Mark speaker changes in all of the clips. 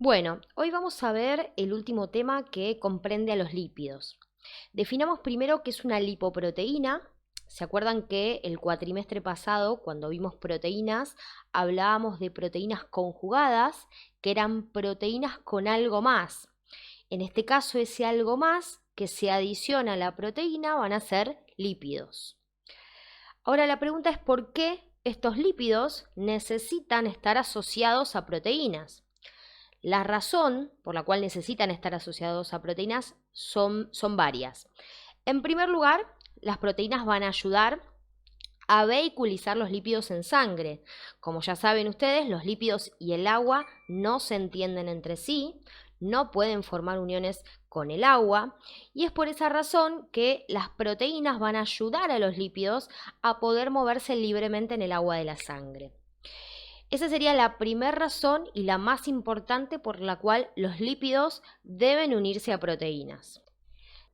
Speaker 1: Bueno, hoy vamos a ver el último tema que comprende a los lípidos. Definamos primero qué es una lipoproteína. ¿Se acuerdan que el cuatrimestre pasado, cuando vimos proteínas, hablábamos de proteínas conjugadas, que eran proteínas con algo más? En este caso, ese algo más que se adiciona a la proteína van a ser lípidos. Ahora la pregunta es ¿por qué estos lípidos necesitan estar asociados a proteínas? La razón por la cual necesitan estar asociados a proteínas son varias. En primer lugar, las proteínas van a ayudar a vehiculizar los lípidos en sangre. Como ya saben ustedes, los lípidos y el agua no se entienden entre sí, no pueden formar uniones con el agua, y es por esa razón que las proteínas van a ayudar a los lípidos a poder moverse libremente en el agua de la sangre. Esa sería la primera razón y la más importante por la cual los lípidos deben unirse a proteínas.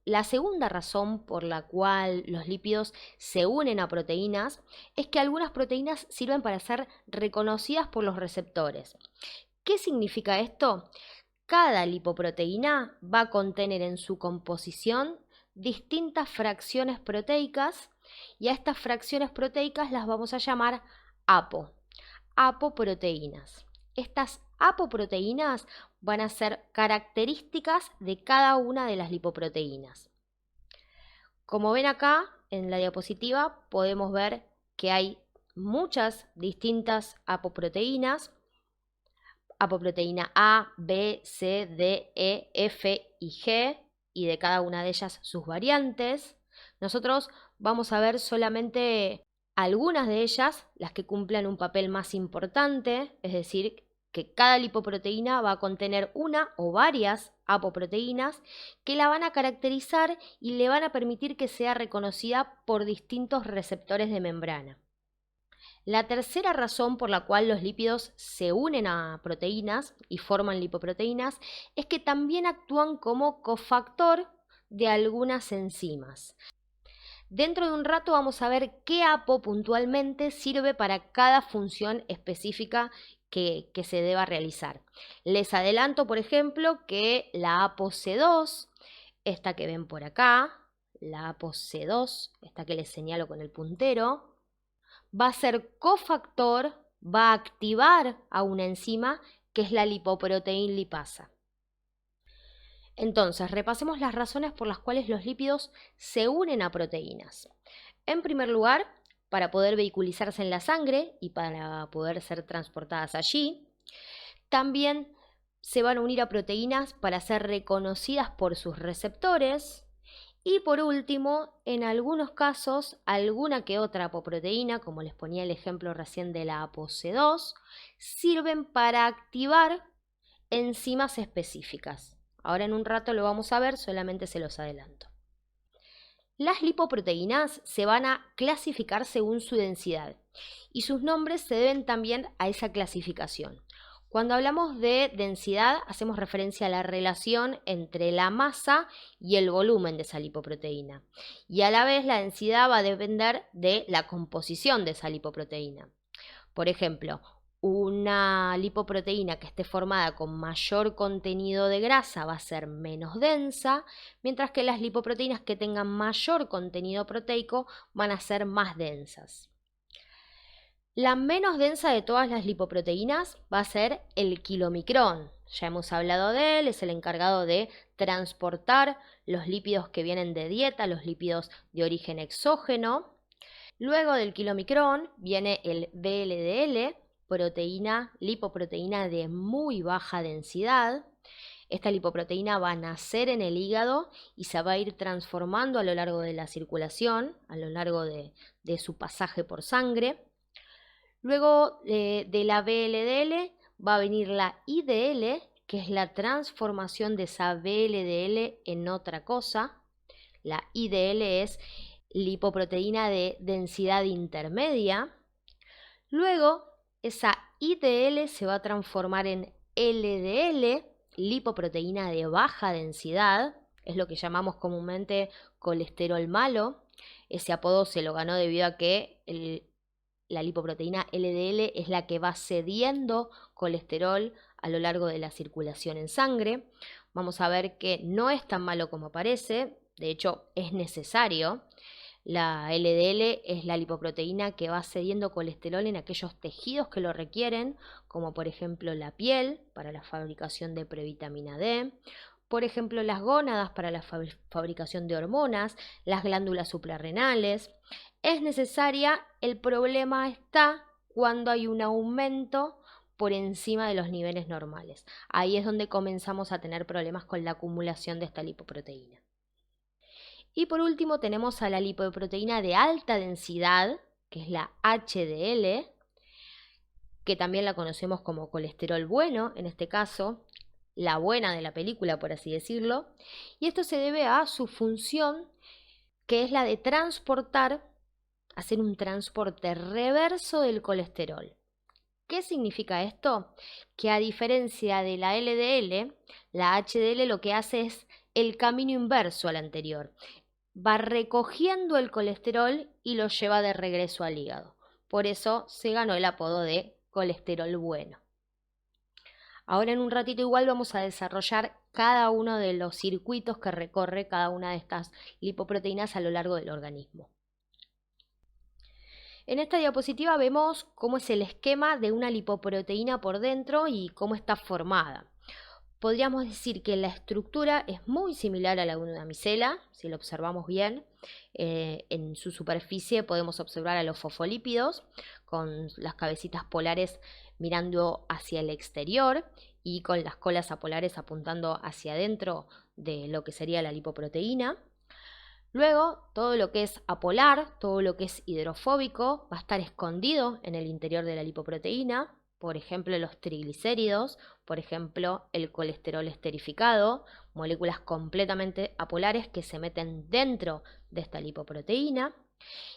Speaker 1: La segunda razón por la cual los lípidos se unen a proteínas es que algunas proteínas sirven para ser reconocidas por los receptores. ¿Qué significa esto? Cada lipoproteína va a contener en su composición distintas fracciones proteicas y a estas fracciones proteicas las vamos a llamar apoproteínas. Estas apoproteínas van a ser características de cada una de las lipoproteínas. Como ven acá en la diapositiva podemos ver que hay muchas distintas apoproteínas, apoproteína A, B, C, D, E, F y G, y de cada una de ellas sus variantes. Nosotros vamos a ver solamente algunas de ellas, las que cumplan un papel más importante, es decir, que cada lipoproteína va a contener una o varias apoproteínas que la van a caracterizar y le van a permitir que sea reconocida por distintos receptores de membrana. La tercera razón por la cual los lípidos se unen a proteínas y forman lipoproteínas es que también actúan como cofactor de algunas enzimas. Dentro de un rato vamos a ver qué apo puntualmente sirve para cada función específica que se deba realizar. Les adelanto, por ejemplo, que la ApoC2, esta que ven por acá, la ApoC2, esta que les señalo con el puntero, va a ser cofactor, va a activar a una enzima que es la lipoproteína lipasa. Entonces, repasemos las razones por las cuales los lípidos se unen a proteínas. En primer lugar, para poder vehiculizarse en la sangre y para poder ser transportadas allí. También se van a unir a proteínas para ser reconocidas por sus receptores. Y por último, en algunos casos, alguna que otra apoproteína, como les ponía el ejemplo recién de la ApoC2, sirven para activar enzimas específicas. Ahora en un rato lo vamos a ver, solamente se los adelanto. Las lipoproteínas se van a clasificar según su densidad y sus nombres se deben también a esa clasificación. Cuando hablamos de densidad hacemos referencia a la relación entre la masa y el volumen de esa lipoproteína y a la vez la densidad va a depender de la composición de esa lipoproteína. Por ejemplo, una lipoproteína que esté formada con mayor contenido de grasa va a ser menos densa, mientras que las lipoproteínas que tengan mayor contenido proteico van a ser más densas. La menos densa de todas las lipoproteínas va a ser el kilomicrón. Ya hemos hablado de él, es el encargado de transportar los lípidos que vienen de dieta, los lípidos de origen exógeno. Luego del kilomicrón viene el VLDL, lipoproteína de muy baja densidad. Esta lipoproteína va a nacer en el hígado y se va a ir transformando a lo largo de la circulación, a lo largo de su pasaje por sangre. Luego de la VLDL va a venir la IDL, que es la transformación de esa VLDL en otra cosa. La IDL es lipoproteína de densidad intermedia. Luego esa IDL se va a transformar en LDL, lipoproteína de baja densidad, es lo que llamamos comúnmente colesterol malo. Ese apodo se lo ganó debido a que la lipoproteína LDL es la que va cediendo colesterol a lo largo de la circulación en sangre. Vamos a ver que no es tan malo como parece, de hecho es necesario. La LDL es la lipoproteína que va cediendo colesterol en aquellos tejidos que lo requieren, como por ejemplo la piel para la fabricación de previtamina D, por ejemplo las gónadas para la fabricación de hormonas, las glándulas suprarrenales. Es necesaria, el problema está cuando hay un aumento por encima de los niveles normales. Ahí es donde comenzamos a tener problemas con la acumulación de esta lipoproteína. Y por último tenemos a la lipoproteína de alta densidad, que es la HDL, que también la conocemos como colesterol bueno, en este caso, la buena de la película, por así decirlo. Y esto se debe a su función, que es la de transportar, hacer un transporte reverso del colesterol. ¿Qué significa esto? Que a diferencia de la LDL, la HDL lo que hace es el camino inverso al anterior. Va recogiendo el colesterol y lo lleva de regreso al hígado. Por eso se ganó el apodo de colesterol bueno. Ahora en un ratito igual vamos a desarrollar cada uno de los circuitos que recorre cada una de estas lipoproteínas a lo largo del organismo. En esta diapositiva vemos cómo es el esquema de una lipoproteína por dentro y cómo está formada. Podríamos decir que la estructura es muy similar a la de una micela, si lo observamos bien. En su superficie podemos observar a los fosfolípidos con las cabecitas polares mirando hacia el exterior y con las colas apolares apuntando hacia adentro de lo que sería la lipoproteína. Luego, todo lo que es apolar, todo lo que es hidrofóbico, va a estar escondido en el interior de la lipoproteína. Por ejemplo, los triglicéridos, por ejemplo, el colesterol esterificado, moléculas completamente apolares que se meten dentro de esta lipoproteína.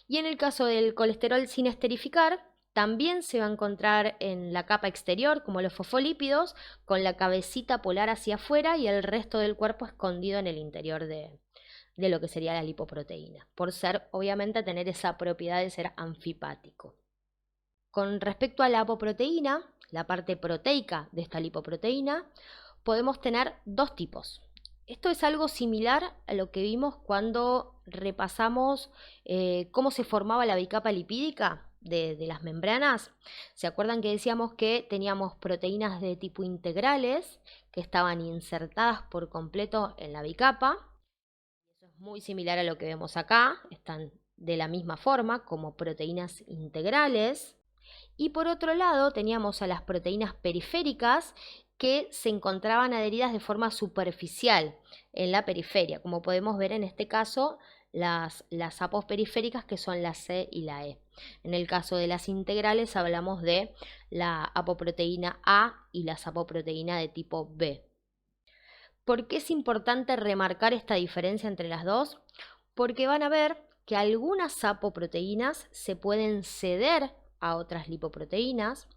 Speaker 1: Y en el caso del colesterol sin esterificar, también se va a encontrar en la capa exterior, como los fosfolípidos, con la cabecita polar hacia afuera y el resto del cuerpo escondido en el interior de lo que sería la lipoproteína, por ser, obviamente, tener esa propiedad de ser anfipático. Con respecto a la apoproteína, la parte proteica de esta lipoproteína, podemos tener dos tipos. Esto es algo similar a lo que vimos cuando repasamos cómo se formaba la bicapa lipídica de las membranas. ¿Se acuerdan que decíamos que teníamos proteínas de tipo integrales que estaban insertadas por completo en la bicapa? Eso es muy similar a lo que vemos acá, están de la misma forma como proteínas integrales. Y por otro lado teníamos a las proteínas periféricas que se encontraban adheridas de forma superficial en la periferia, como podemos ver en este caso las apos periféricas, que son la C y la E. En el caso de las integrales hablamos de la apoproteína A y la apoproteína de tipo B. ¿Por qué es importante remarcar esta diferencia entre las dos? Porque van a ver que algunas apoproteínas se pueden ceder a otras lipoproteínas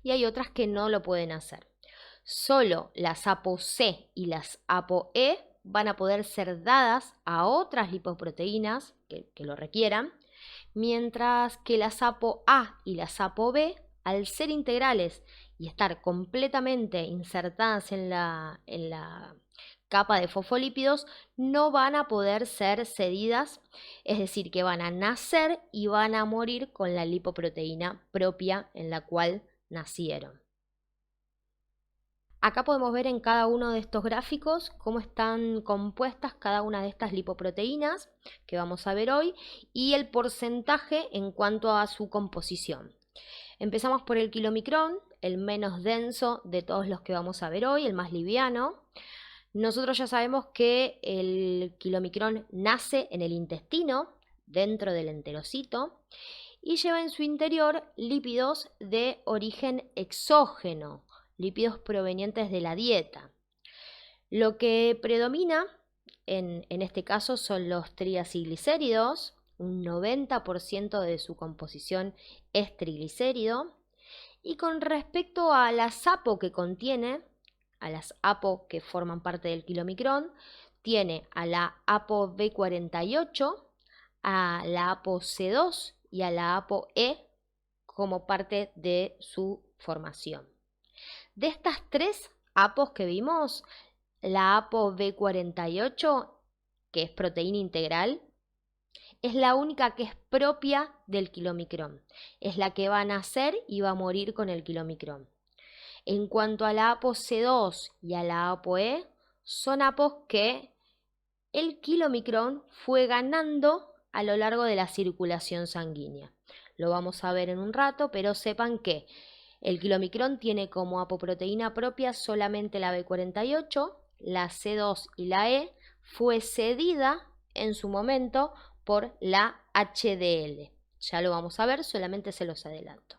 Speaker 1: y hay otras que no lo pueden hacer. Solo las ApoC y las ApoE van a poder ser dadas a otras lipoproteínas que lo requieran, mientras que las ApoA y las ApoB, al ser integrales y estar completamente insertadas en la capa de fosfolípidos, no van a poder ser cedidas, es decir, que van a nacer y van a morir con la lipoproteína propia en la cual nacieron. Acá podemos ver en cada uno de estos gráficos cómo están compuestas cada una de estas lipoproteínas que vamos a ver hoy y el porcentaje en cuanto a su composición. Empezamos por el kilomicrón, el menos denso de todos los que vamos a ver hoy, el más liviano. Nosotros ya sabemos que el kilomicrón nace en el intestino, dentro del enterocito, y lleva en su interior lípidos de origen exógeno, lípidos provenientes de la dieta. Lo que predomina en este caso son los triacilglicéridos, un 90% de su composición es triglicérido, y con respecto a la sapo que contiene, a las APO que forman parte del kilomicrón, tiene a la APO B48, a la APO C2 y a la APO E como parte de su formación. De estas tres APOs que vimos, la APO B48, que es proteína integral, es la única que es propia del kilomicrón. Es la que va a nacer y va a morir con el kilomicrón. En cuanto a la APO C2 y a la APO E, son APOs que el kilomicrón fue ganando a lo largo de la circulación sanguínea. Lo vamos a ver en un rato, pero sepan que el kilomicrón tiene como apoproteína propia solamente la B48, la C2 y la E fue cedida en su momento por la HDL. Ya lo vamos a ver, solamente se los adelanto.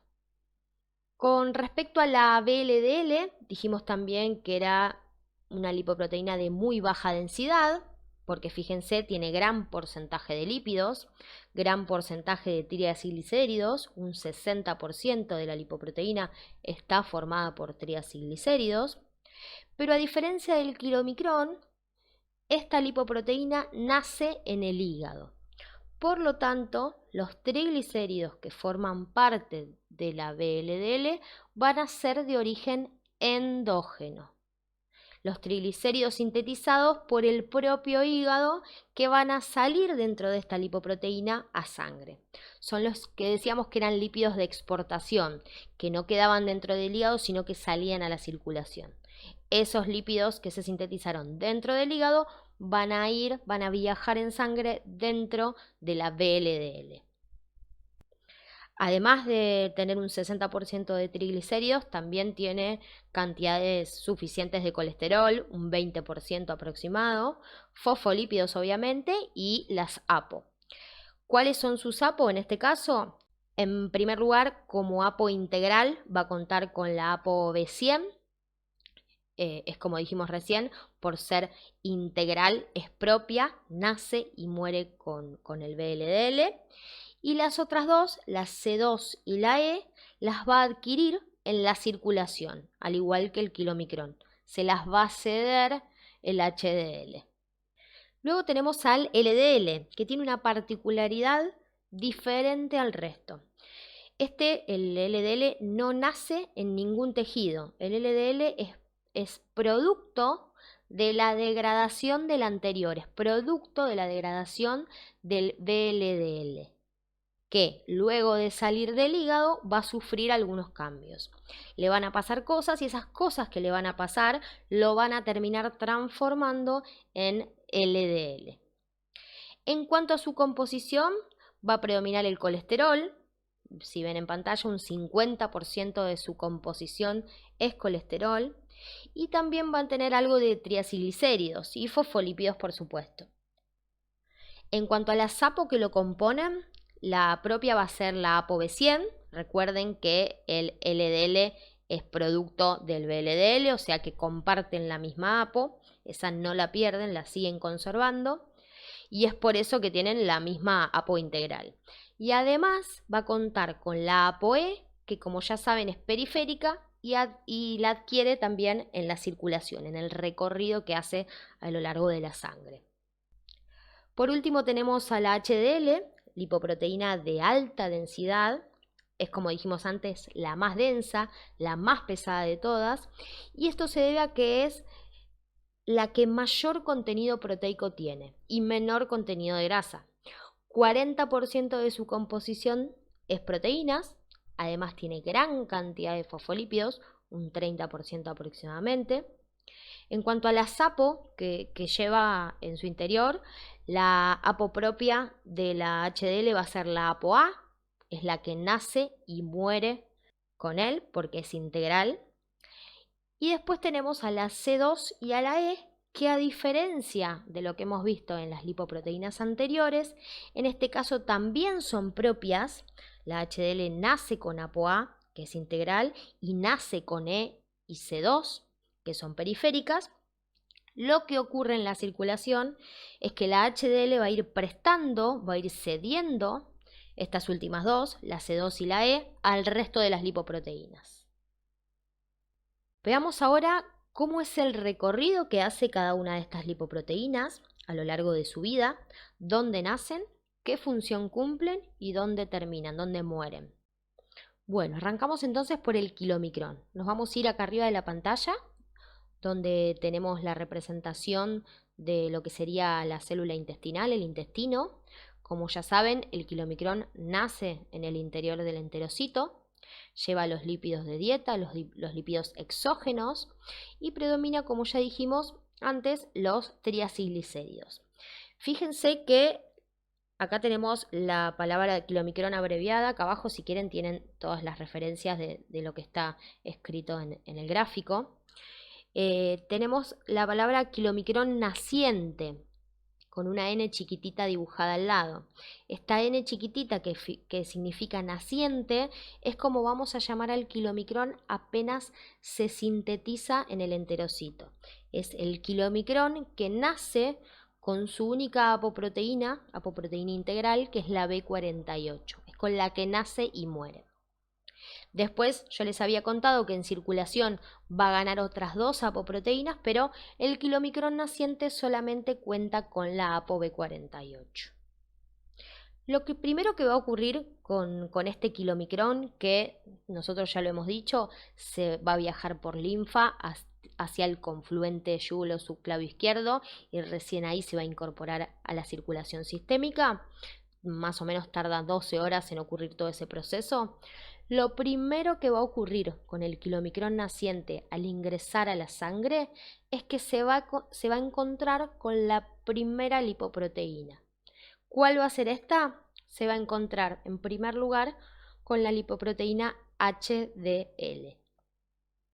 Speaker 1: Con respecto a la VLDL, dijimos también que era una lipoproteína de muy baja densidad, porque fíjense, tiene gran porcentaje de lípidos, gran porcentaje de triacilglicéridos, un 60% de la lipoproteína está formada por triacilglicéridos, pero a diferencia del kilomicrón, esta lipoproteína nace en el hígado. Por lo tanto, los triglicéridos que forman parte de la VLDL van a ser de origen endógeno. Los triglicéridos sintetizados por el propio hígado que van a salir dentro de esta lipoproteína a sangre. Son los que decíamos que eran lípidos de exportación, que no quedaban dentro del hígado, sino que salían a la circulación. Esos lípidos que se sintetizaron dentro del hígado van a viajar en sangre dentro de la VLDL. Además de tener un 60% de triglicéridos, también tiene cantidades suficientes de colesterol, un 20% aproximado, fosfolípidos obviamente y las APO. ¿Cuáles son sus APO en este caso? En primer lugar, como APO integral va a contar con la APO B100, es como dijimos recién, por ser integral es propia, nace y muere con el VLDL. Y las otras dos, la C2 y la E, las va a adquirir en la circulación, al igual que el kilomicrón. Se las va a ceder el HDL. Luego tenemos al LDL, que tiene una particularidad diferente al resto. El LDL no nace en ningún tejido. El LDL es producto de la degradación del anterior, es producto de la degradación del VLDL, que luego de salir del hígado va a sufrir algunos cambios. Le van a pasar cosas y esas cosas que le van a pasar lo van a terminar transformando en LDL. En cuanto a su composición, va a predominar el colesterol. Si ven en pantalla, un 50% de su composición es colesterol. Y también van a tener algo de triacilglicéridos y fosfolípidos, por supuesto. En cuanto a las APO que lo componen, la propia va a ser la APO B100. Recuerden que el LDL es producto del VLDL, o sea que comparten la misma APO. Esa no la pierden, la siguen conservando. Y es por eso que tienen la misma APO integral. Y además va a contar con la APOE, que como ya saben es periférica y la adquiere también en la circulación, en el recorrido que hace a lo largo de la sangre. Por último tenemos a la HDL, lipoproteína de alta densidad, es como dijimos antes la más densa, la más pesada de todas, y esto se debe a que es la que mayor contenido proteico tiene y menor contenido de grasa. 40% de su composición es proteínas, además tiene gran cantidad de fosfolípidos, un 30% aproximadamente. En cuanto a la APO que lleva en su interior, la APO propia de la HDL va a ser la APOA, es la que nace y muere con él porque es integral. Y después tenemos a la C2 y a la E, que a diferencia de lo que hemos visto en las lipoproteínas anteriores, en este caso también son propias. La HDL nace con APOA, que es integral, y nace con E y C2, que son periféricas. Lo que ocurre en la circulación es que la HDL va a ir prestando, va a ir cediendo estas últimas dos, la C2 y la E, al resto de las lipoproteínas. Veamos ahora cómo es el recorrido que hace cada una de estas lipoproteínas a lo largo de su vida, dónde nacen, qué función cumplen y dónde terminan, dónde mueren. Bueno, arrancamos entonces por el kilomicrón. Nos vamos a ir acá arriba de la pantalla, donde tenemos la representación de lo que sería la célula intestinal, el intestino. Como ya saben, el kilomicrón nace en el interior del enterocito, lleva los lípidos de dieta, los lípidos exógenos, y predomina, como ya dijimos antes, los triacilglicéridos. Fíjense que acá tenemos la palabra kilomicrón abreviada. Acá abajo, si quieren, tienen todas las referencias de lo que está escrito en el gráfico. Tenemos la palabra kilomicrón naciente, con una N chiquitita dibujada al lado. Esta N chiquitita que significa naciente es como vamos a llamar al kilomicrón apenas se sintetiza en el enterocito. Es el kilomicrón que nace con su única apoproteína integral, que es la B48. Es con la que nace y muere. Después yo les había contado que en circulación va a ganar otras dos apoproteínas, pero el kilomicrón naciente solamente cuenta con la ApoB48. Lo que primero que va a ocurrir con este kilomicrón, que nosotros ya lo hemos dicho, se va a viajar por linfa hacia el confluente yúgulo subclavio izquierdo y recién ahí se va a incorporar a la circulación sistémica. Más o menos tarda 12 horas en ocurrir todo ese proceso. Lo primero que va a ocurrir con el kilomicrón naciente al ingresar a la sangre es que se va a encontrar con la primera lipoproteína. ¿Cuál va a ser esta? Se va a encontrar en primer lugar con la lipoproteína HDL.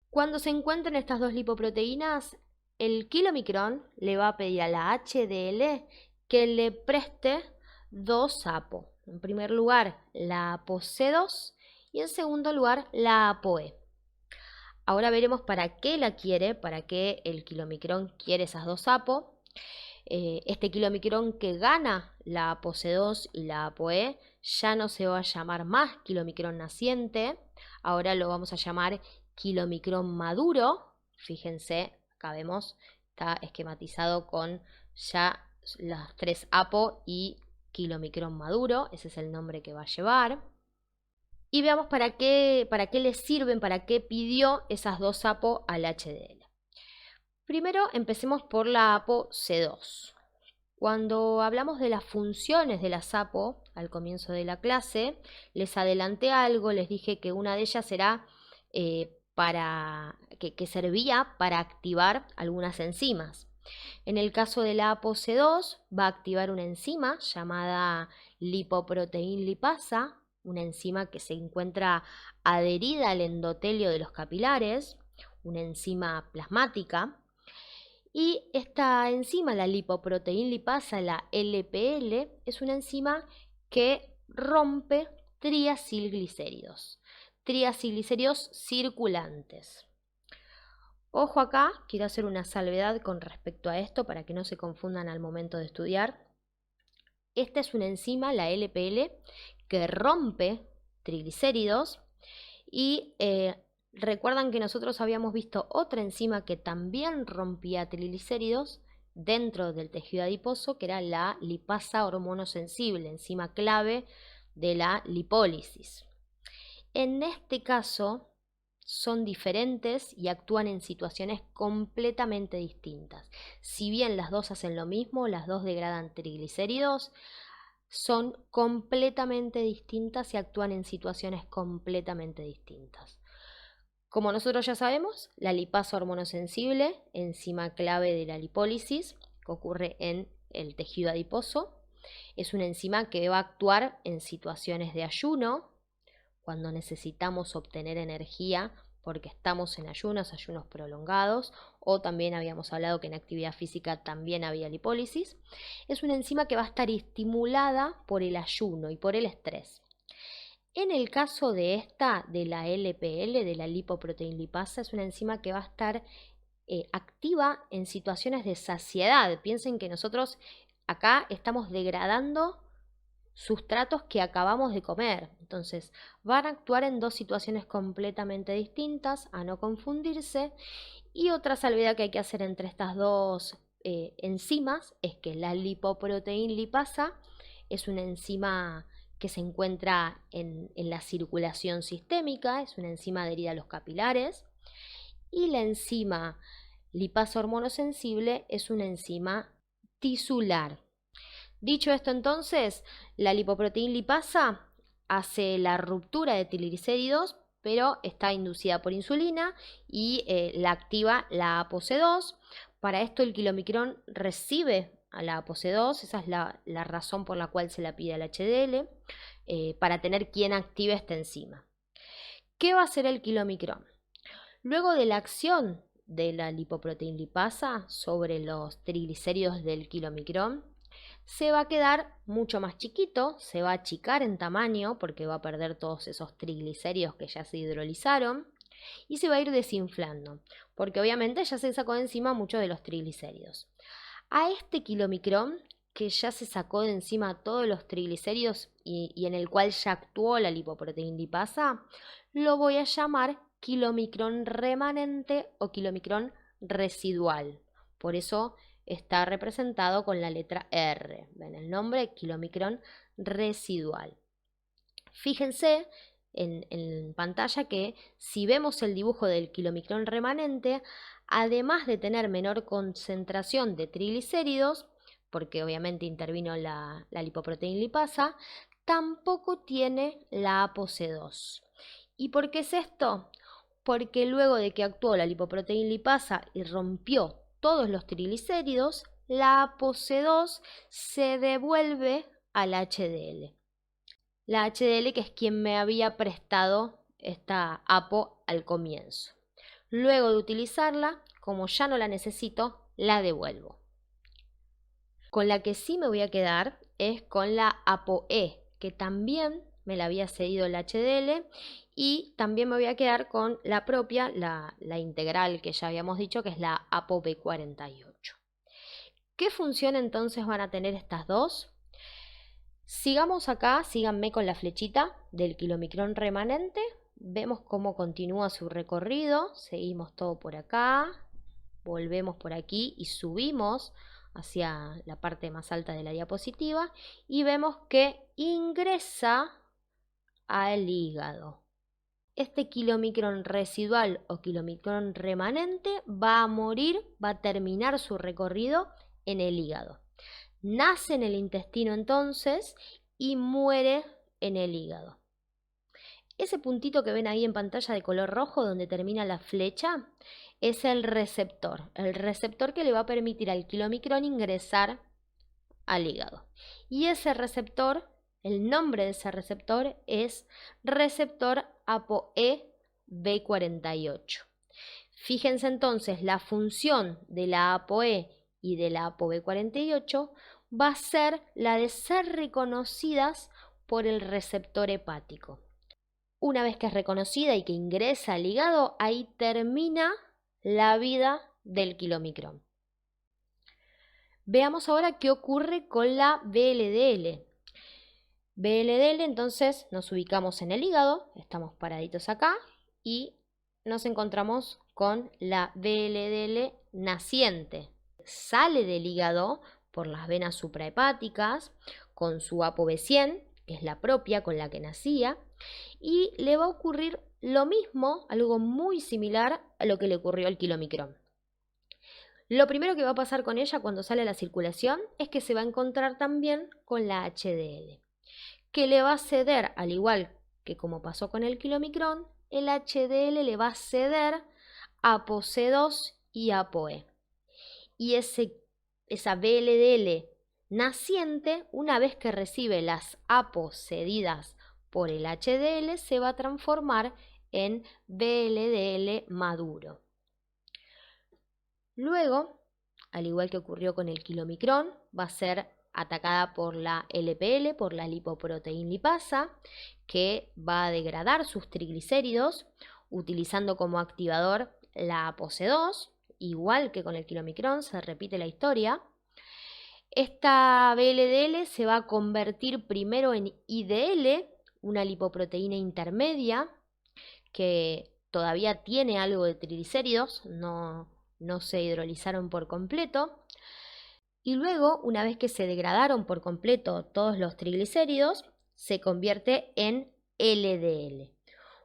Speaker 1: Cuando se encuentren estas dos lipoproteínas, el kilomicrón le va a pedir a la HDL que le preste dos APO. En primer lugar, la ApoC2 y en segundo lugar, la ApoE. Ahora veremos para qué la quiere, para qué el kilomicrón quiere esas dos APO. Este kilomicrón que gana la ApoC2 y la ApoE ya no se va a llamar más kilomicrón naciente, ahora lo vamos a llamar kilomicrón maduro. Fíjense, acá vemos, está esquematizado con ya las tres APO y kilomicrón maduro, ese es el nombre que va a llevar. Y veamos para qué les sirven, para qué pidió esas dos APO al HDL. Primero empecemos por la ApoC2. Cuando hablamos de las funciones de las APO al comienzo de la clase, les adelanté algo, les dije que una de ellas era que servía para activar algunas enzimas. En el caso de la ApoC2 va a activar una enzima llamada lipoproteína lipasa, una enzima que se encuentra adherida al endotelio de los capilares, una enzima plasmática. Y esta enzima, la lipoproteína lipasa, la LPL, es una enzima que rompe triacilglicéridos circulantes. Ojo acá, quiero hacer una salvedad con respecto a esto para que no se confundan al momento de estudiar. Esta es una enzima, la LPL, que rompe triglicéridos y recuerdan que nosotros habíamos visto otra enzima que también rompía triglicéridos dentro del tejido adiposo, que era la lipasa hormonosensible, enzima clave de la lipólisis. En este caso son diferentes y actúan en situaciones completamente distintas. Si bien las dos hacen lo mismo, las dos degradan triglicéridos, son completamente distintas y actúan en situaciones completamente distintas. Como nosotros ya sabemos, la lipasa hormonosensible, enzima clave de la lipólisis, que ocurre en el tejido adiposo, es una enzima que va a actuar en situaciones de ayuno, cuando necesitamos obtener energía porque estamos en ayunos prolongados, o también habíamos hablado que en actividad física también había lipólisis. Es una enzima que va a estar estimulada por el ayuno y por el estrés. En el caso de esta, de la LPL, de la lipoproteína lipasa, es una enzima que va a estar activa en situaciones de saciedad. Piensen que nosotros acá estamos degradando sustratos que acabamos de comer. Entonces van a actuar en dos situaciones completamente distintas, a no confundirse. Y otra salvedad que hay que hacer entre estas dos enzimas es que la lipoproteína lipasa es una enzima que se encuentra en la circulación sistémica, es una enzima adherida a los capilares, y la enzima lipasa hormonosensible es una enzima tisular. Dicho esto, entonces, la lipoproteína lipasa hace la ruptura de triglicéridos, pero está inducida por insulina y la activa la ApoC2. Para esto el kilomicrón recibe a la ApoC2, esa es la razón por la cual se la pide al HDL, para tener quien active esta enzima. ¿Qué va a hacer el kilomicrón? Luego de la acción de la lipoproteína lipasa sobre los triglicéridos del kilomicrón, se va a quedar mucho más chiquito, se va a achicar en tamaño porque va a perder todos esos triglicéridos que ya se hidrolizaron y se va a ir desinflando porque obviamente ya se sacó de encima muchos de los triglicéridos. A este kilomicrón que ya se sacó de encima todos los triglicéridos y en el cual ya actuó la lipoproteína lipasa, lo voy a llamar kilomicrón remanente o kilomicrón residual. Por eso está representado con la letra R. ¿Ven el nombre? Kilomicrón residual. Fíjense en pantalla que si vemos el dibujo del kilomicrón remanente, además de tener menor concentración de triglicéridos, porque obviamente intervino la lipoproteína lipasa, tampoco tiene la ApoC2. ¿Y por qué es esto? Porque luego de que actuó la lipoproteína lipasa y rompió todos los triglicéridos, la ApoC2 se devuelve al HDL. La HDL que es quien me había prestado esta APO al comienzo. Luego de utilizarla, como ya no la necesito, la devuelvo. Con la que sí me voy a quedar es con la ApoE, que también me la había cedido el HDL, y también me voy a quedar con la propia, la integral que ya habíamos dicho, que es la ApoB48. ¿Qué función entonces van a tener estas dos? Sigamos acá, síganme con la flechita del kilomicrón remanente, vemos cómo continúa su recorrido, seguimos todo por acá, volvemos por aquí y subimos hacia la parte más alta de la diapositiva y vemos que ingresa al hígado. Este kilomicrón residual o kilomicrón remanente va a morir, va a terminar su recorrido en el hígado. Nace en el intestino entonces y muere en el hígado. Ese puntito que ven ahí en pantalla de color rojo donde termina la flecha es el receptor que le va a permitir al kilomicrón ingresar al hígado. Y ese receptor, el nombre de ese receptor es receptor ApoE-B48. Fíjense entonces, la función de la ApoE y de la ApoB48 va a ser la de ser reconocidas por el receptor hepático. Una vez que es reconocida y que ingresa al hígado, ahí termina la vida del kilomicrón. Veamos ahora qué ocurre con la VLDL. VLDL, entonces nos ubicamos en el hígado, estamos paraditos acá y nos encontramos con la VLDL naciente. Sale del hígado por las venas suprahepáticas con su ApoB100, que es la propia con la que nacía, y le va a ocurrir lo mismo, algo muy similar a lo que le ocurrió al kilomicrón. Lo primero que va a pasar con ella cuando sale a la circulación es que se va a encontrar también con la HDL, que le va a ceder, al igual que como pasó con el kilomicrón, el HDL le va a ceder ApoC2 y ApoE. Y esa VLDL naciente, una vez que recibe las APO cedidas por el HDL, se va a transformar en VLDL maduro. Luego, al igual que ocurrió con el kilomicrón, va a ser atacada por la LPL, por la lipoproteína lipasa, que va a degradar sus triglicéridos utilizando como activador la ApoC2, igual que con el kilomicrón, se repite la historia. Esta VLDL se va a convertir primero en IDL, una lipoproteína intermedia que todavía tiene algo de triglicéridos, no se hidrolizaron por completo. Y luego, una vez que se degradaron por completo todos los triglicéridos, se convierte en LDL.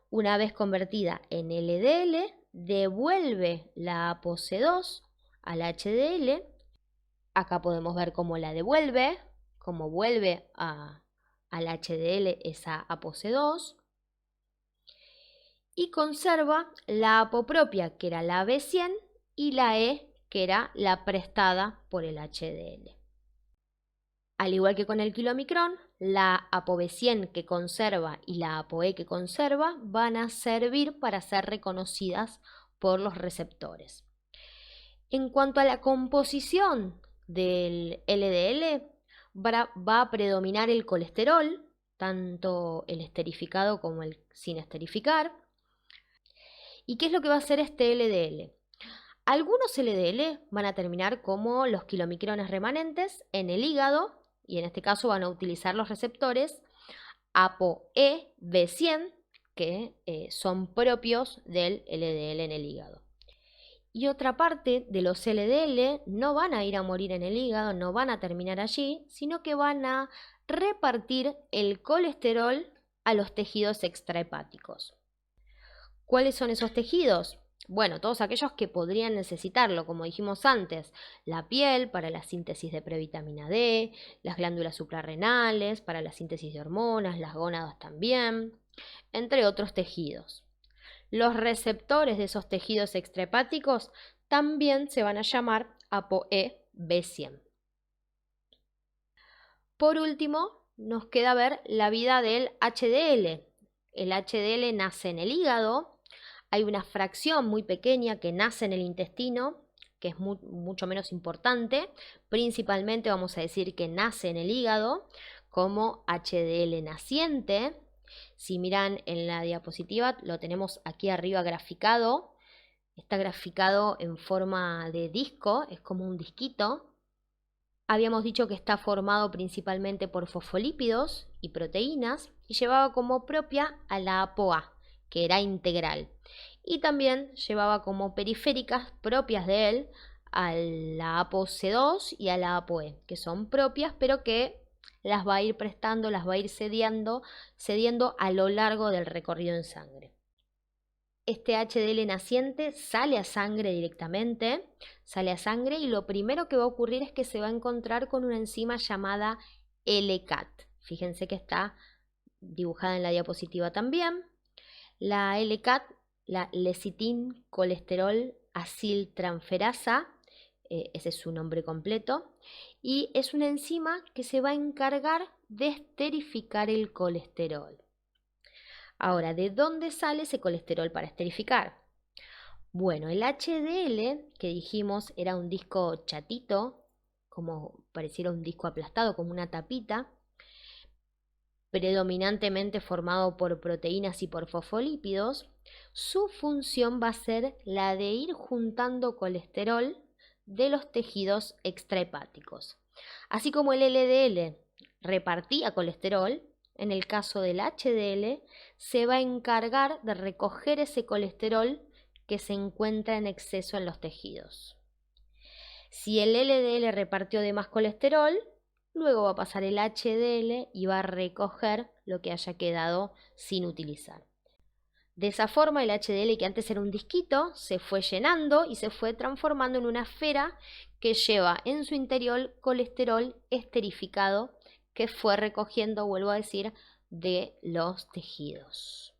Speaker 1: Una vez convertida en LDL, devuelve la ApoC2 al HDL. Acá podemos ver cómo la devuelve, cómo vuelve al HDL esa ApoC2. Y conserva la apopropia, que era la B100, y la E, que era la prestada por el HDL. Al igual que con el kilomicrón, la ApoB100 que conserva y la ApoE que conserva van a servir para ser reconocidas por los receptores. En cuanto a la composición del LDL, va a predominar el colesterol, tanto el esterificado como el sin esterificar. ¿Y qué es lo que va a hacer este LDL? Algunos LDL van a terminar como los kilomicrones remanentes en el hígado, y en este caso van a utilizar los receptores ApoE B100, que son propios del LDL en el hígado. Y otra parte de los LDL no van a ir a morir en el hígado, no van a terminar allí, sino que van a repartir el colesterol a los tejidos extrahepáticos. ¿Cuáles son esos tejidos? Bueno, todos aquellos que podrían necesitarlo, como dijimos antes, la piel para la síntesis de previtamina D, las glándulas suprarrenales para la síntesis de hormonas, las gónadas también, entre otros tejidos. Los receptores de esos tejidos extrahepáticos también se van a llamar ApoE B100. Por último, nos queda ver la vida del HDL. El HDL nace en el hígado. Hay una fracción muy pequeña que nace en el intestino, que es mucho menos importante. Principalmente vamos a decir que nace en el hígado como HDL naciente. Si miran en la diapositiva, lo tenemos aquí arriba graficado. Está graficado en forma de disco, es como un disquito. Habíamos dicho que está formado principalmente por fosfolípidos y proteínas y llevaba como propia a la ApoA, que era integral. Y también llevaba como periféricas propias de él a la ApoC2 y a la ApoE, que son propias, pero que las va a ir prestando, las va a ir cediendo a lo largo del recorrido en sangre. Este HDL naciente sale a sangre directamente, sale a sangre y lo primero que va a ocurrir es que se va a encontrar con una enzima llamada LCAT. Fíjense que está dibujada en la diapositiva también. La LCAT, la lecitin colesterol aciltransferasa, ese es su nombre completo, y es una enzima que se va a encargar de esterificar el colesterol. Ahora, ¿de dónde sale ese colesterol para esterificar? Bueno, el HDL, que dijimos era un disco chatito, como pareciera un disco aplastado, como una tapita, predominantemente formado por proteínas y por fosfolípidos, su función va a ser la de ir juntando colesterol de los tejidos extrahepáticos. Así como el LDL repartía colesterol, en el caso del HDL se va a encargar de recoger ese colesterol que se encuentra en exceso en los tejidos. Si el LDL repartió de más colesterol, luego va a pasar el HDL y va a recoger lo que haya quedado sin utilizar. De esa forma el HDL, que antes era un disquito, se fue llenando y se fue transformando en una esfera que lleva en su interior colesterol esterificado que fue recogiendo, vuelvo a decir, de los tejidos.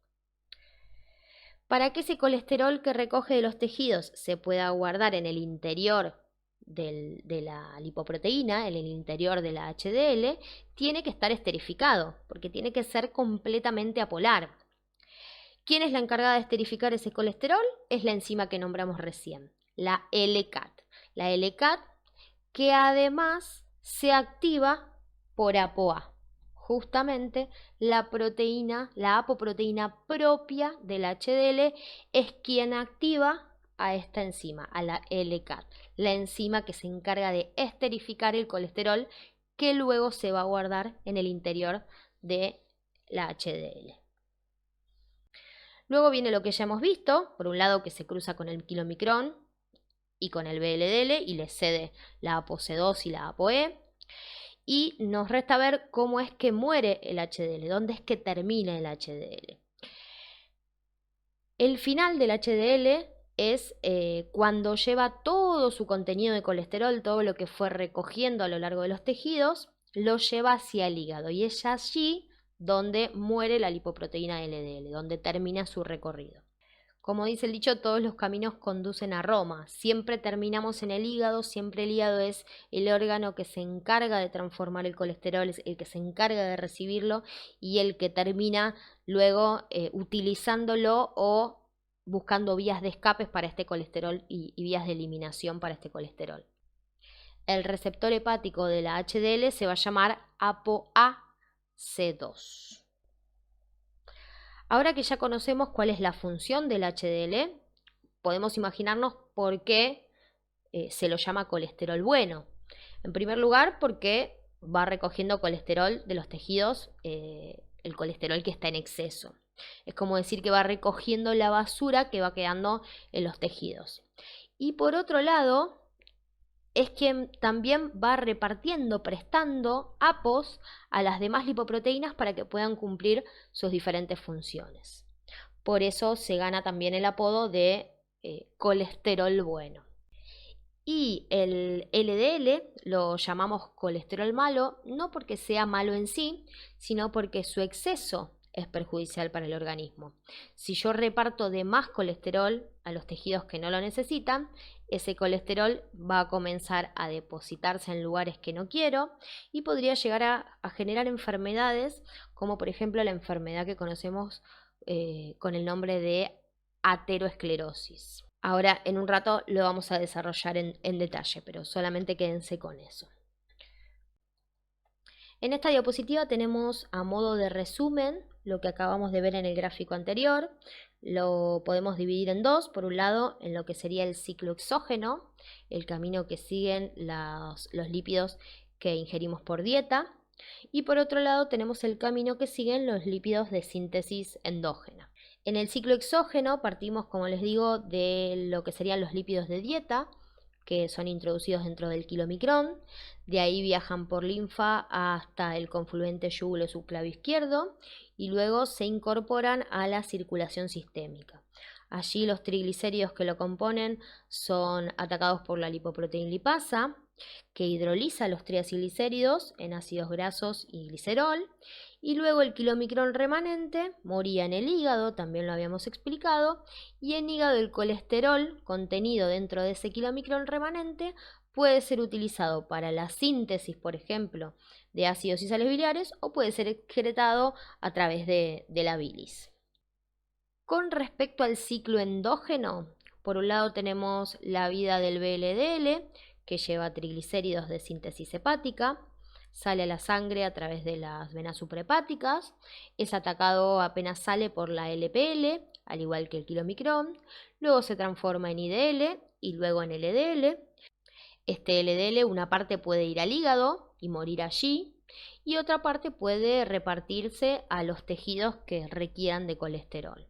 Speaker 1: Para que ese colesterol que recoge de los tejidos se pueda guardar en el interior de la lipoproteína, en el interior de la HDL, tiene que estar esterificado, porque tiene que ser completamente apolar. ¿Quién es la encargada de esterificar ese colesterol? Es la enzima que nombramos recién, la LCAT. La LCAT que además se activa por ApoA, justamente la proteína, la apoproteína propia del HDL es quien activa a esta enzima, a la LCAT, la enzima que se encarga de esterificar el colesterol que luego se va a guardar en el interior de la HDL. Luego viene lo que ya hemos visto, por un lado que se cruza con el kilomicrón y con el VLDL y le cede la ApoC2 y la ApoE. Y nos resta ver cómo es que muere el HDL, dónde es que termina el HDL. El final del HDL es cuando lleva todo su contenido de colesterol, todo lo que fue recogiendo a lo largo de los tejidos, lo lleva hacia el hígado y es allí donde muere la lipoproteína LDL, donde termina su recorrido. Como dice el dicho, todos los caminos conducen a Roma. Siempre terminamos en el hígado, siempre el hígado es el órgano que se encarga de transformar el colesterol, es el que se encarga de recibirlo y el que termina luego utilizándolo o buscando vías de escape para este colesterol y vías de eliminación para este colesterol. El receptor hepático de la HDL se va a llamar ApoC2. Ahora que ya conocemos cuál es la función del HDL, podemos imaginarnos por qué se lo llama colesterol bueno. En primer lugar, porque va recogiendo colesterol de los tejidos, el colesterol que está en exceso. Es como decir que va recogiendo la basura que va quedando en los tejidos. Y por otro lado, es que también va repartiendo, prestando apos a las demás lipoproteínas para que puedan cumplir sus diferentes funciones. Por eso se gana también el apodo de colesterol bueno. Y el LDL lo llamamos colesterol malo, no porque sea malo en sí, sino porque su exceso es perjudicial para el organismo. Si yo reparto de más colesterol a los tejidos que no lo necesitan, ese colesterol va a comenzar a depositarse en lugares que no quiero y podría llegar a generar enfermedades, como por ejemplo la enfermedad que conocemos con el nombre de ateroesclerosis. Ahora en un rato lo vamos a desarrollar en detalle, pero solamente quédense con eso. En esta diapositiva tenemos a modo de resumen lo que acabamos de ver en el gráfico anterior. Lo podemos dividir en dos. Por un lado, en lo que sería el ciclo exógeno, el camino que siguen los lípidos que ingerimos por dieta. Y por otro lado tenemos el camino que siguen los lípidos de síntesis endógena. En el ciclo exógeno partimos, como les digo, de lo que serían los lípidos de dieta, que son introducidos dentro del kilomicrón. De ahí viajan por linfa hasta el confluente yúgulo subclavio izquierdo y luego se incorporan a la circulación sistémica. Allí los triglicéridos que lo componen son atacados por la lipoproteína lipasa, que hidroliza los triacilglicéridos en ácidos grasos y glicerol, y luego el kilomicrón remanente moría en el hígado, también lo habíamos explicado, y en hígado el colesterol contenido dentro de ese kilomicrón remanente puede ser utilizado para la síntesis, por ejemplo, de ácidos y sales biliares o puede ser excretado a través de la bilis. Con respecto al ciclo endógeno, por un lado tenemos la vida del VLDL, que lleva triglicéridos de síntesis hepática, sale a la sangre a través de las venas suprahepáticas, es atacado apenas sale por la LPL, al igual que el kilomicrón, luego se transforma en IDL y luego en LDL. Este LDL, una parte puede ir al hígado y morir allí, y otra parte puede repartirse a los tejidos que requieran de colesterol.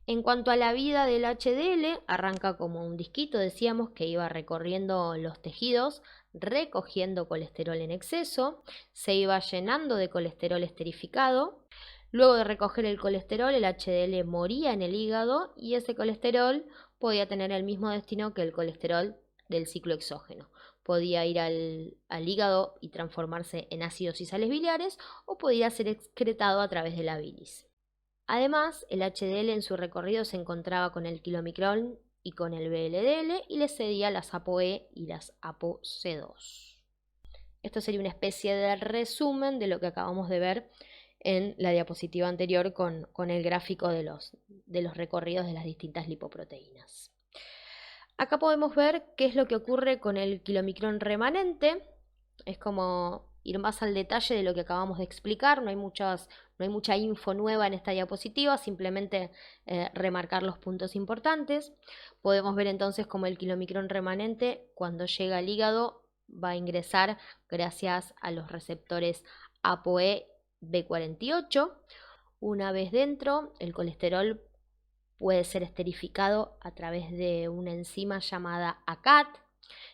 Speaker 1: En cuanto a la vida del HDL, arranca como un disquito, decíamos, que iba recorriendo los tejidos, recogiendo colesterol en exceso, se iba llenando de colesterol esterificado. Luego de recoger el colesterol, el HDL moría en el hígado y ese colesterol podía tener el mismo destino que el colesterol del ciclo exógeno. Podía ir al hígado y transformarse en ácidos y sales biliares o podía ser excretado a través de la bilis. Además, el HDL en su recorrido se encontraba con el kilomicrón y con el VLDL y le cedía las ApoE y las ApoC2. Esto sería una especie de resumen de lo que acabamos de ver en la diapositiva anterior con el gráfico de los recorridos de las distintas lipoproteínas. Acá podemos ver qué es lo que ocurre con el kilomicrón remanente. Es como ir más al detalle de lo que acabamos de explicar, no hay mucha info nueva en esta diapositiva, simplemente remarcar los puntos importantes. Podemos ver entonces cómo el kilomicrón remanente, cuando llega al hígado, va a ingresar gracias a los receptores ApoE B48. Una vez dentro, el colesterol puede ser esterificado a través de una enzima llamada ACAT,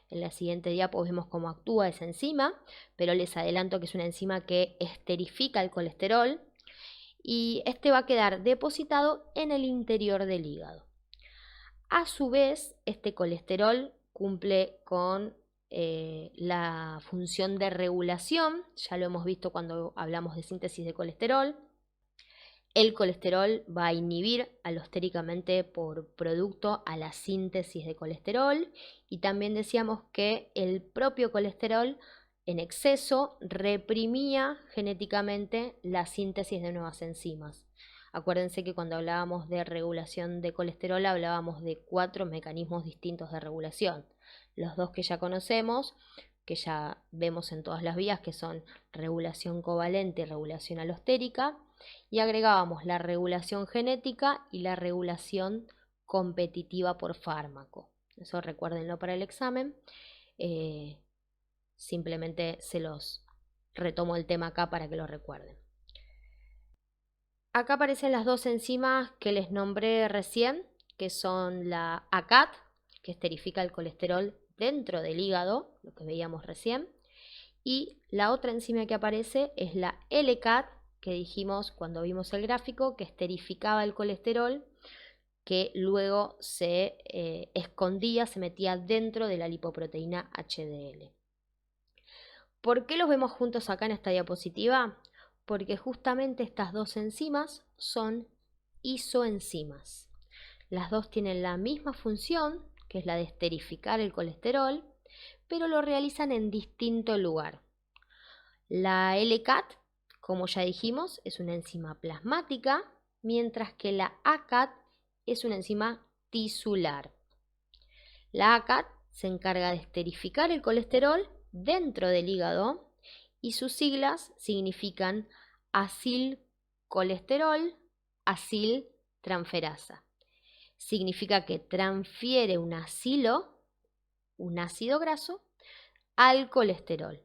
Speaker 1: En la siguiente diapo vemos cómo actúa esa enzima, pero les adelanto que es una enzima que esterifica el colesterol y este va a quedar depositado en el interior del hígado. A su vez, este colesterol cumple con la función de regulación, ya lo hemos visto cuando hablamos de síntesis de colesterol. El colesterol va a inhibir alostéricamente por producto a la síntesis de colesterol y también decíamos que el propio colesterol en exceso reprimía genéticamente la síntesis de nuevas enzimas. Acuérdense que cuando hablábamos de regulación de colesterol hablábamos de 4 mecanismos distintos de regulación. Los 2 que ya conocemos, que ya vemos en todas las vías, que son regulación covalente y regulación alostérica, y agregábamos la regulación genética y la regulación competitiva por fármaco. Eso recuérdenlo para el examen. Simplemente se los retomo el tema acá para que lo recuerden. Acá aparecen las 2 enzimas que les nombré recién, que son la ACAT, que esterifica el colesterol dentro del hígado, lo que veíamos recién, y la otra enzima que aparece es la LCAT, que dijimos cuando vimos el gráfico, que esterificaba el colesterol, que luego se escondía, se metía dentro de la lipoproteína HDL. ¿Por qué los vemos juntos acá en esta diapositiva? Porque justamente estas 2 enzimas son isoenzimas. Las 2 tienen la misma función, que es la de esterificar el colesterol, pero lo realizan en distinto lugar. La LCAT, como ya dijimos, es una enzima plasmática, mientras que la ACAT es una enzima tisular. La ACAT se encarga de esterificar el colesterol dentro del hígado y sus siglas significan acilcolesterol, aciltransferasa. Significa que transfiere un ácido graso, al colesterol.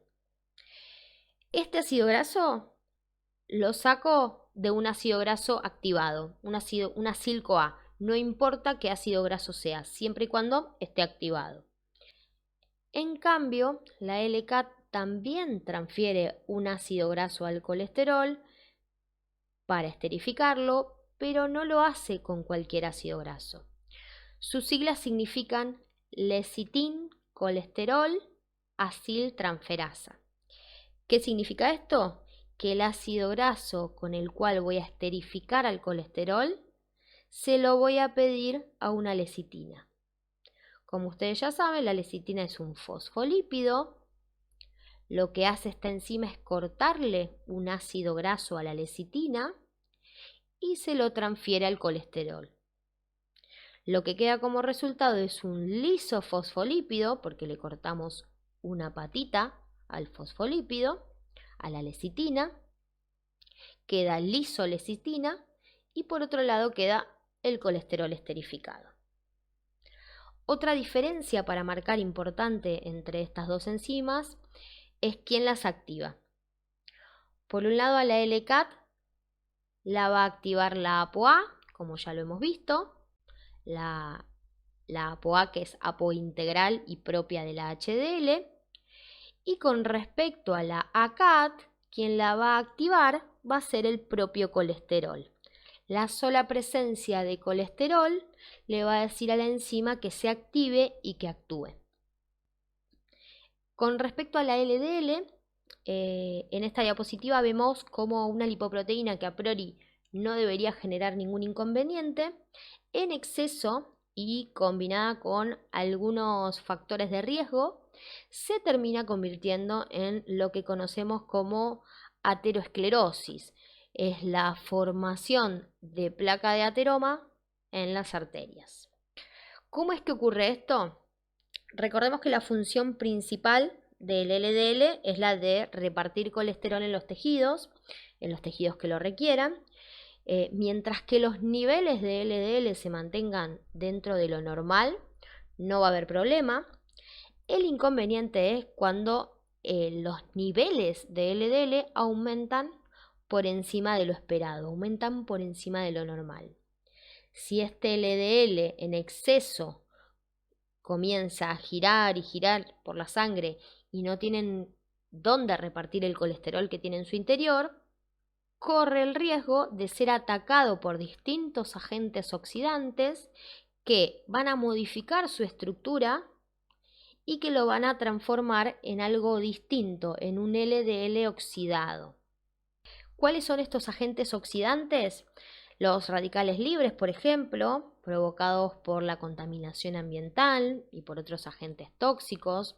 Speaker 1: Este ácido graso lo saco de un ácido graso activado, un acil-CoA. No importa qué ácido graso sea, siempre y cuando esté activado. En cambio, la LCAT también transfiere un ácido graso al colesterol para esterificarlo, pero no lo hace con cualquier ácido graso. Sus siglas significan lecitin-colesterol aciltransferasa. ¿Qué significa esto? Que el ácido graso con el cual voy a esterificar al colesterol se lo voy a pedir a una lecitina. Como ustedes ya saben, la lecitina es un fosfolípido. Lo que hace esta enzima es cortarle un ácido graso a la lecitina y se lo transfiere al colesterol. Lo que queda como resultado es un lisofosfolípido, porque le cortamos una patita al fosfolípido, a la lecitina, queda lisolecitina y por otro lado queda el colesterol esterificado. Otra diferencia para marcar importante entre estas 2 enzimas es quién las activa. Por un lado, a la LCAT la va a activar la ApoA, como ya lo hemos visto, la ApoA que es apointegral y propia de la HDL, y con respecto a la ACAT, quien la va a activar va a ser el propio colesterol. La sola presencia de colesterol le va a decir a la enzima que se active y que actúe. Con respecto a la LDL, en esta diapositiva vemos como una lipoproteína que a priori no debería generar ningún inconveniente, en exceso y combinada con algunos factores de riesgo, se termina convirtiendo en lo que conocemos como ateroesclerosis. Es la formación de placa de ateroma en las arterias. ¿Cómo es que ocurre esto? Recordemos que la función principal del LDL es la de repartir colesterol en los tejidos que lo requieran, mientras que los niveles de LDL se mantengan dentro de lo normal, no va a haber problema. El inconveniente es cuando los niveles de LDL aumentan por encima de lo esperado, aumentan por encima de lo normal. Si este LDL en exceso comienza a girar y girar por la sangre y no tienen dónde repartir el colesterol que tiene en su interior, corre el riesgo de ser atacado por distintos agentes oxidantes que van a modificar su estructura y que lo van a transformar en algo distinto, en un LDL oxidado. ¿Cuáles son estos agentes oxidantes? Los radicales libres, por ejemplo, provocados por la contaminación ambiental y por otros agentes tóxicos.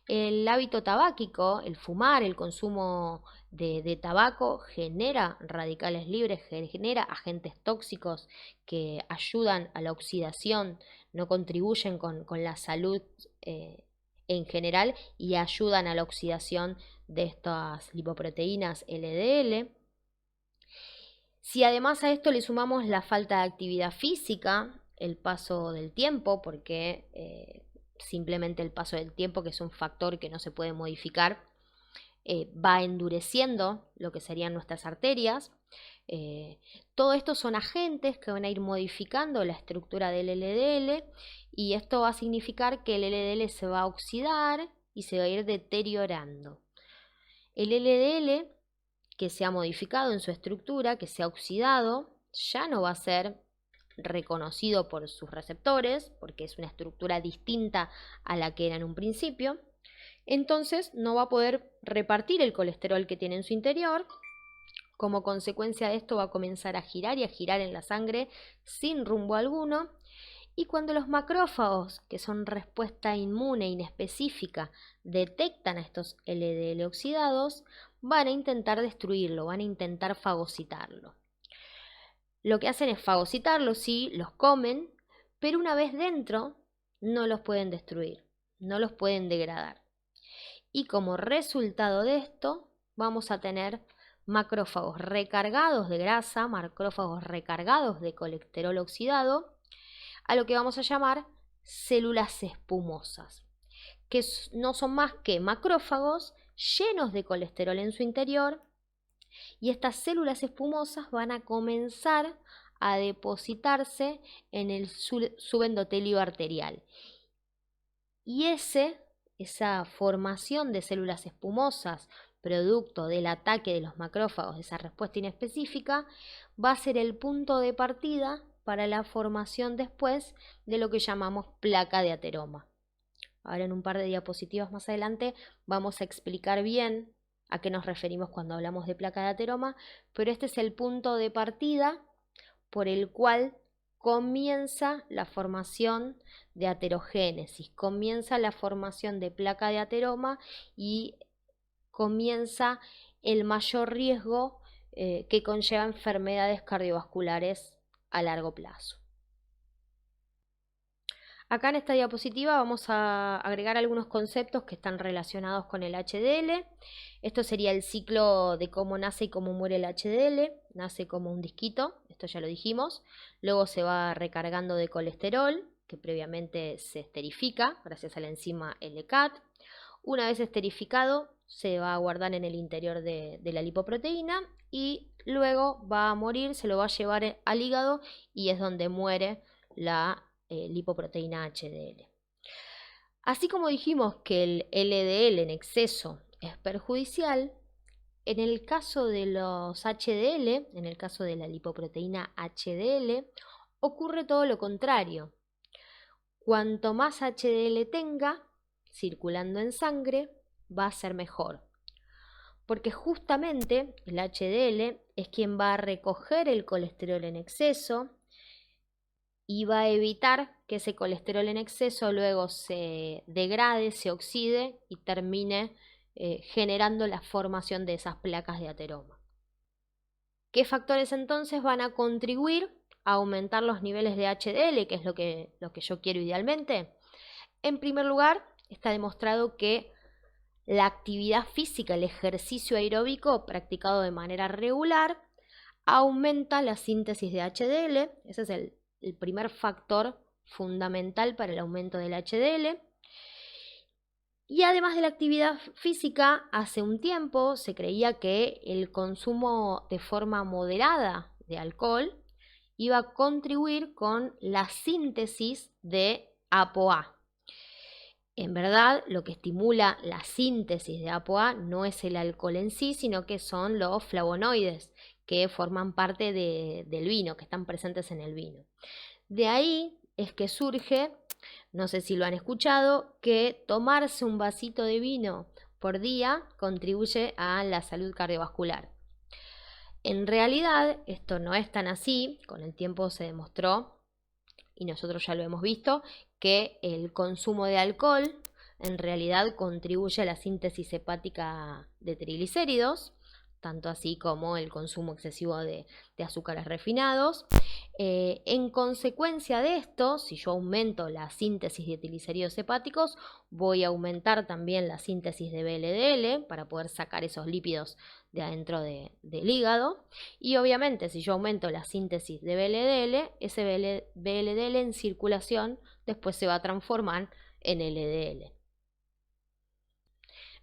Speaker 1: El hábito tabáquico, el fumar, el consumo de tabaco genera radicales libres, genera agentes tóxicos que ayudan a la oxidación, no contribuyen con la salud en general y ayudan a la oxidación de estas lipoproteínas LDL. Si además a esto le sumamos la falta de actividad física, el paso del tiempo, porque simplemente el paso del tiempo, que es un factor que no se puede modificar, va endureciendo lo que serían nuestras arterias. Todo esto son agentes que van a ir modificando la estructura del LDL y esto va a significar que el LDL se va a oxidar y se va a ir deteriorando. El LDL que se ha modificado en su estructura, que se ha oxidado, ya no va a ser reconocido por sus receptores, porque es una estructura distinta a la que era en un principio. Entonces no va a poder repartir el colesterol que tiene en su interior. Como consecuencia de esto va a comenzar a girar y a girar en la sangre sin rumbo alguno. Y cuando los macrófagos, que son respuesta inmune inespecífica, detectan a estos LDL oxidados, van a intentar destruirlo, van a intentar fagocitarlo. Lo que hacen es fagocitarlos, sí, los comen, pero una vez dentro no los pueden destruir, no los pueden degradar. Y como resultado de esto vamos a tener macrófagos recargados de grasa, macrófagos recargados de colesterol oxidado, a lo que vamos a llamar células espumosas, que no son más que macrófagos llenos de colesterol en su interior, y estas células espumosas van a comenzar a depositarse en el subendotelio arterial. Y esa formación de células espumosas, producto del ataque de los macrófagos, de esa respuesta inespecífica, va a ser el punto de partida para la formación después de lo que llamamos placa de ateroma. Ahora en un par de diapositivas más adelante vamos a explicar bien a qué nos referimos cuando hablamos de placa de ateroma, pero este es el punto de partida por el cual comienza la formación de aterogénesis, comienza la formación de placa de ateroma y comienza el mayor riesgo que conlleva enfermedades cardiovasculares a largo plazo. Acá en esta diapositiva vamos a agregar algunos conceptos que están relacionados con el HDL. Esto sería el ciclo de cómo nace y cómo muere el HDL. Nace como un disquito, esto ya lo dijimos. Luego se va recargando de colesterol, que previamente se esterifica gracias a la enzima LCAT. Una vez esterificado, se va a guardar en el interior de la lipoproteína y luego va a morir, se lo va a llevar al hígado y es donde muere la lipoproteína HDL. Así como dijimos que el LDL en exceso es perjudicial, en el caso de los HDL, en el caso de la lipoproteína HDL, ocurre todo lo contrario. Cuanto más HDL tenga circulando en sangre, va a ser mejor. Porque justamente el HDL es quien va a recoger el colesterol en exceso y va a evitar que ese colesterol en exceso luego se degrade, se oxide y termine generando la formación de esas placas de ateroma. ¿Qué factores entonces van a contribuir a aumentar los niveles de HDL, que es lo que yo quiero idealmente? En primer lugar, está demostrado que la actividad física, el ejercicio aeróbico practicado de manera regular, aumenta la síntesis de HDL. Ese es el primer factor fundamental para el aumento del HDL. Y además de la actividad física, hace un tiempo se creía que el consumo de forma moderada de alcohol iba a contribuir con la síntesis de ApoA. En verdad, lo que estimula la síntesis de ApoA no es el alcohol en sí, sino que son los flavonoides que forman parte del vino, que están presentes en el vino. De ahí es que surge, no sé si lo han escuchado, que tomarse un vasito de vino por día contribuye a la salud cardiovascular. En realidad, esto no es tan así. Con el tiempo se demostró, y nosotros ya lo hemos visto, que el consumo de alcohol en realidad contribuye a la síntesis hepática de triglicéridos, tanto así como el consumo excesivo de azúcares refinados. En consecuencia de esto, si yo aumento la síntesis de triglicéridos hepáticos, voy a aumentar también la síntesis de VLDL para poder sacar esos lípidos de adentro del hígado. Y obviamente, si yo aumento la síntesis de VLDL, ese VLDL en circulación después se va a transformar en LDL.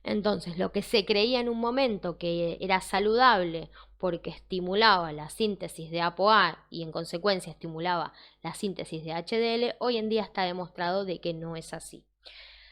Speaker 1: Entonces, lo que se creía en un momento que era saludable porque estimulaba la síntesis de ApoA y en consecuencia estimulaba la síntesis de HDL, hoy en día está demostrado de que no es así.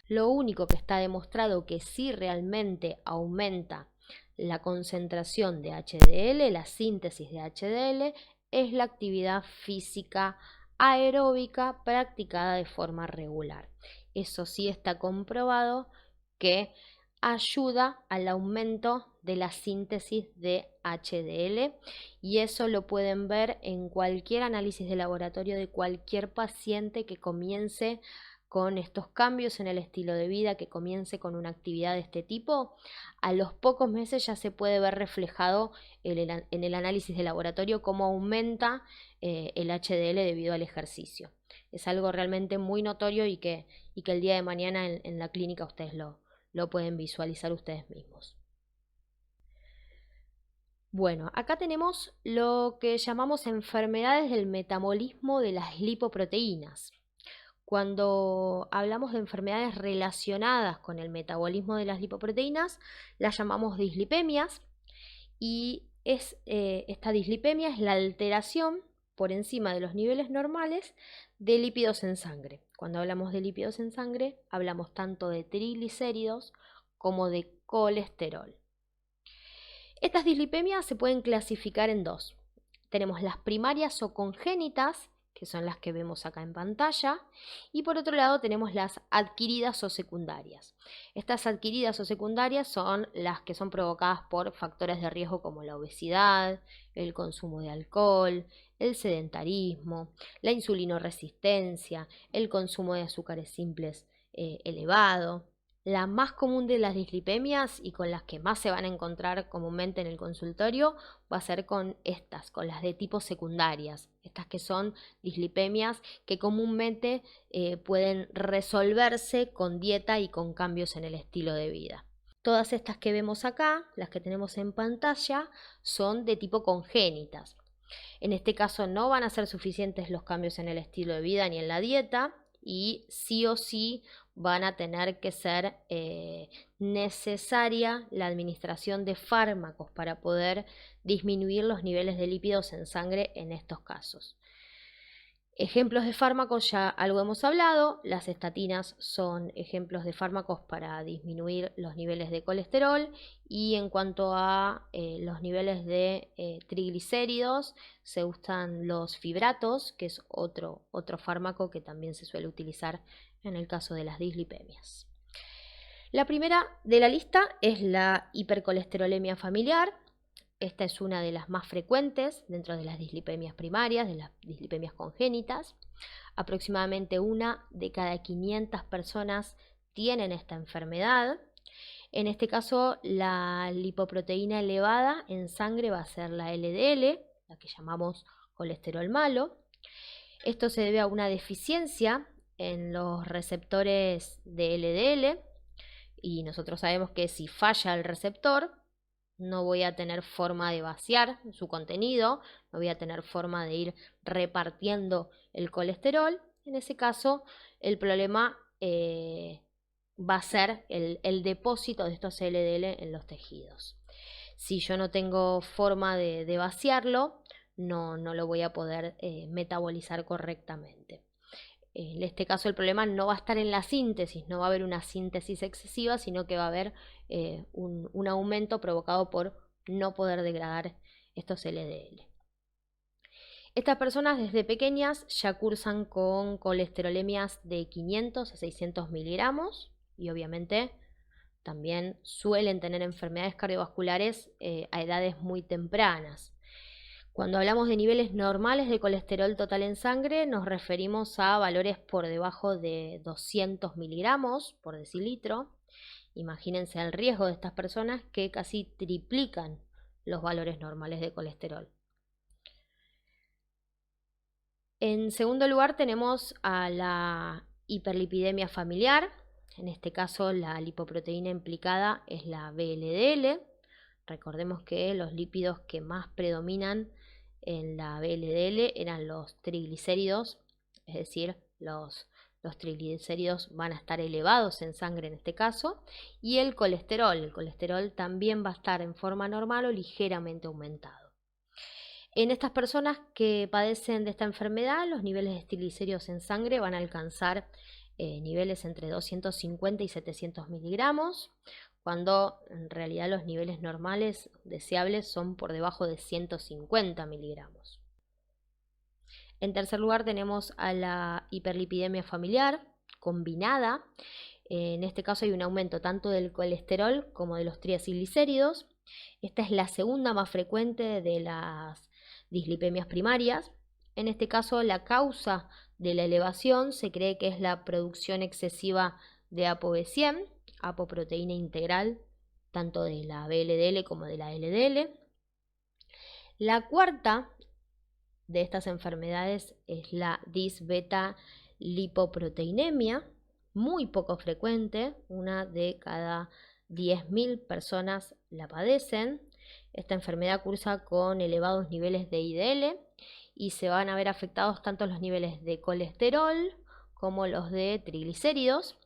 Speaker 1: Lo único que está demostrado que sí realmente aumenta la concentración de HDL, la síntesis de HDL, es la actividad física aeróbica practicada de forma regular. Eso sí está comprobado que ayuda al aumento de la síntesis de HDL, y eso lo pueden ver en cualquier análisis de laboratorio de cualquier paciente que comience con estos cambios en el estilo de vida, que comience con una actividad de este tipo. A los pocos meses ya se puede ver reflejado en el análisis de laboratorio cómo aumenta el HDL debido al ejercicio. Es algo realmente muy notorio y que el día de mañana en la clínica ustedes lo pueden visualizar ustedes mismos. Bueno, acá tenemos lo que llamamos enfermedades del metabolismo de las lipoproteínas. Cuando hablamos de enfermedades relacionadas con el metabolismo de las lipoproteínas, las llamamos dislipemias, y esta dislipemia es la alteración por encima de los niveles normales de lípidos en sangre. Cuando hablamos de lípidos en sangre, hablamos tanto de triglicéridos como de colesterol. Estas dislipemias se pueden clasificar en dos. Tenemos las primarias o congénitas, que son las que vemos acá en pantalla, y por otro lado tenemos las adquiridas o secundarias. Estas adquiridas o secundarias son las que son provocadas por factores de riesgo como la obesidad, el consumo de alcohol, el sedentarismo, la insulinoresistencia, el consumo de azúcares simples elevado. La más común de las dislipemias y con las que más se van a encontrar comúnmente en el consultorio va a ser con las de tipo secundarias, estas que son dislipemias que comúnmente pueden resolverse con dieta y con cambios en el estilo de vida. Todas estas que vemos acá, las que tenemos en pantalla, son de tipo congénitas. En este caso no van a ser suficientes los cambios en el estilo de vida ni en la dieta, y sí o sí van a tener que ser necesaria la administración de fármacos para poder disminuir los niveles de lípidos en sangre en estos casos. Ejemplos de fármacos, ya algo hemos hablado. Las estatinas son ejemplos de fármacos para disminuir los niveles de colesterol, y en cuanto a los niveles de triglicéridos, se usan los fibratos, que es otro fármaco que también se suele utilizar en el caso de las dislipemias. La primera de la lista es la hipercolesterolemia familiar. Esta es una de las más frecuentes dentro de las dislipemias primarias, de las dislipemias congénitas. Aproximadamente 1 de cada 500 personas tienen esta enfermedad. En este caso, la lipoproteína elevada en sangre va a ser la LDL, la que llamamos colesterol malo. Esto se debe a una deficiencia en los receptores de LDL, y nosotros sabemos que si falla el receptor, no voy a tener forma de vaciar su contenido, no voy a tener forma de ir repartiendo el colesterol. En ese caso, el problema va a ser el depósito de estos LDL en los tejidos. Si yo no tengo forma de vaciarlo, no lo voy a poder metabolizar correctamente. En este caso el problema no va a estar en la síntesis, no va a haber una síntesis excesiva, sino que va a haber un aumento provocado por no poder degradar estos LDL. Estas personas desde pequeñas ya cursan con colesterolemias de 500 a 600 miligramos y obviamente también suelen tener enfermedades cardiovasculares a edades muy tempranas. Cuando hablamos de niveles normales de colesterol total en sangre, nos referimos a valores por debajo de 200 miligramos por decilitro. Imagínense el riesgo de estas personas que casi triplican los valores normales de colesterol. En segundo lugar tenemos a la hiperlipidemia familiar. En este caso la lipoproteína implicada es la VLDL. Recordemos que los lípidos que más predominan en la VLDL eran los triglicéridos, es decir, los triglicéridos van a estar elevados en sangre en este caso, y el colesterol también va a estar en forma normal o ligeramente aumentado. En estas personas que padecen de esta enfermedad, los niveles de triglicéridos en sangre van a alcanzar niveles entre 250 y 700 miligramos, cuando en realidad los niveles normales deseables son por debajo de 150 miligramos. En tercer lugar tenemos a la hiperlipidemia familiar combinada. En este caso hay un aumento tanto del colesterol como de los triglicéridos. Esta es la segunda más frecuente de las dislipemias primarias. En este caso la causa de la elevación se cree que es la producción excesiva de ApoB100, apoproteína integral, tanto de la VLDL como de la LDL. La cuarta de estas enfermedades es la dis-beta lipoproteinemia, muy poco frecuente, una de cada 10.000 personas la padecen. Esta enfermedad cursa con elevados niveles de IDL y se van a ver afectados tanto los niveles de colesterol como los de triglicéridos,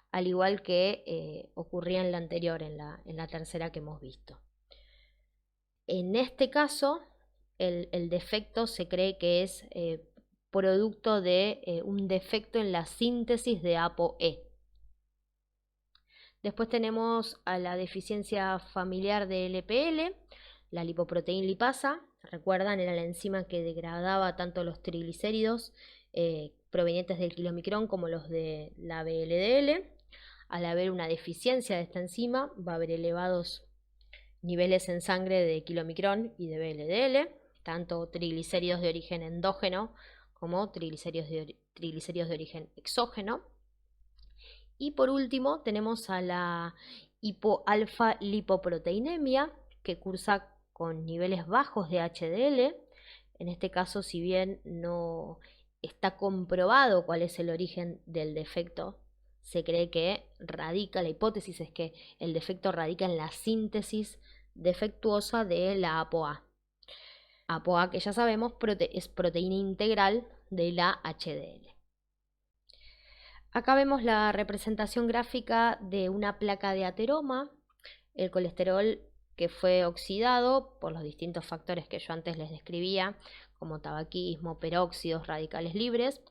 Speaker 1: al igual que ocurría en la anterior, en la tercera que hemos visto. En este caso, el defecto se cree que es producto de un defecto en la síntesis de ApoE. Después tenemos a la deficiencia familiar de LPL, la lipoproteína lipasa. Recuerdan, era la enzima que degradaba tanto los triglicéridos provenientes del kilomicrón como los de la VLDL. Al haber una deficiencia de esta enzima, va a haber elevados niveles en sangre de kilomicrón y de VLDL, tanto triglicéridos de origen endógeno como triglicéridos de origen exógeno. Y por último tenemos a la hipoalfa lipoproteinemia, que cursa con niveles bajos de HDL. En este caso, si bien no está comprobado cuál es el origen del defecto, se cree que radica, la hipótesis es que el defecto radica en la síntesis defectuosa de la ApoA. ApoA, que ya sabemos, es proteína integral de la HDL. Acá vemos la representación gráfica de una placa de ateroma, el colesterol que fue oxidado por los distintos factores que yo antes les describía, como tabaquismo, peróxidos, radicales libres.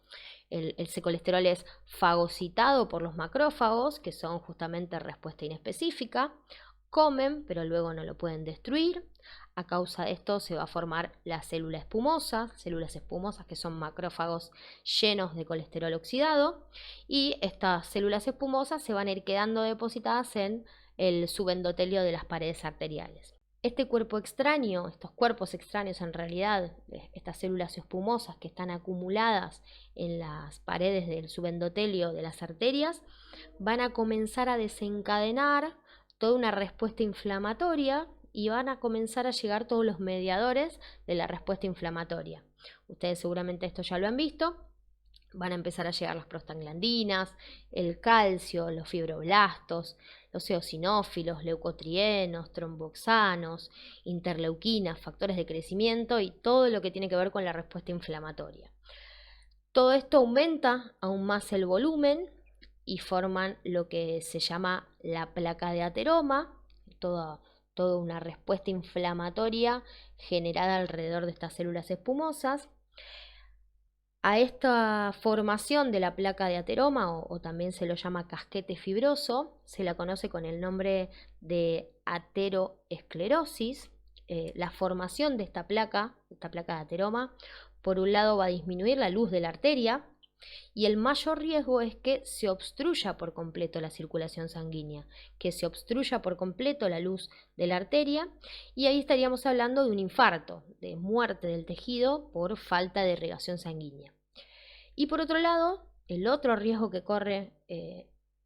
Speaker 1: Ese colesterol es fagocitado por los macrófagos, que son justamente respuesta inespecífica. Comen, pero luego no lo pueden destruir. A causa de esto se va a formar la células espumosas que son macrófagos llenos de colesterol oxidado, y estas células espumosas se van a ir quedando depositadas en el subendotelio de las paredes arteriales. Este cuerpo extraño, estos cuerpos extraños en realidad, estas células espumosas que están acumuladas en las paredes del subendotelio de las arterias, van a comenzar a desencadenar toda una respuesta inflamatoria y van a comenzar a llegar todos los mediadores de la respuesta inflamatoria. Ustedes seguramente esto ya lo han visto. Van a empezar a llegar las prostaglandinas, el calcio, los fibroblastos, los eosinófilos, leucotrienos, tromboxanos, interleuquinas, factores de crecimiento y todo lo que tiene que ver con la respuesta inflamatoria. Todo esto aumenta aún más el volumen y forman lo que se llama la placa de ateroma, toda una respuesta inflamatoria generada alrededor de estas células espumosas. A esta formación de la placa de ateroma, o también se lo llama casquete fibroso, se la conoce con el nombre de ateroesclerosis. La formación de esta placa de ateroma, por un lado va a disminuir la luz de la arteria, y el mayor riesgo es que se obstruya por completo la circulación sanguínea, que se obstruya por completo la luz de la arteria, y ahí estaríamos hablando de un infarto, de muerte del tejido por falta de irrigación sanguínea. Y por otro lado, el otro riesgo que corre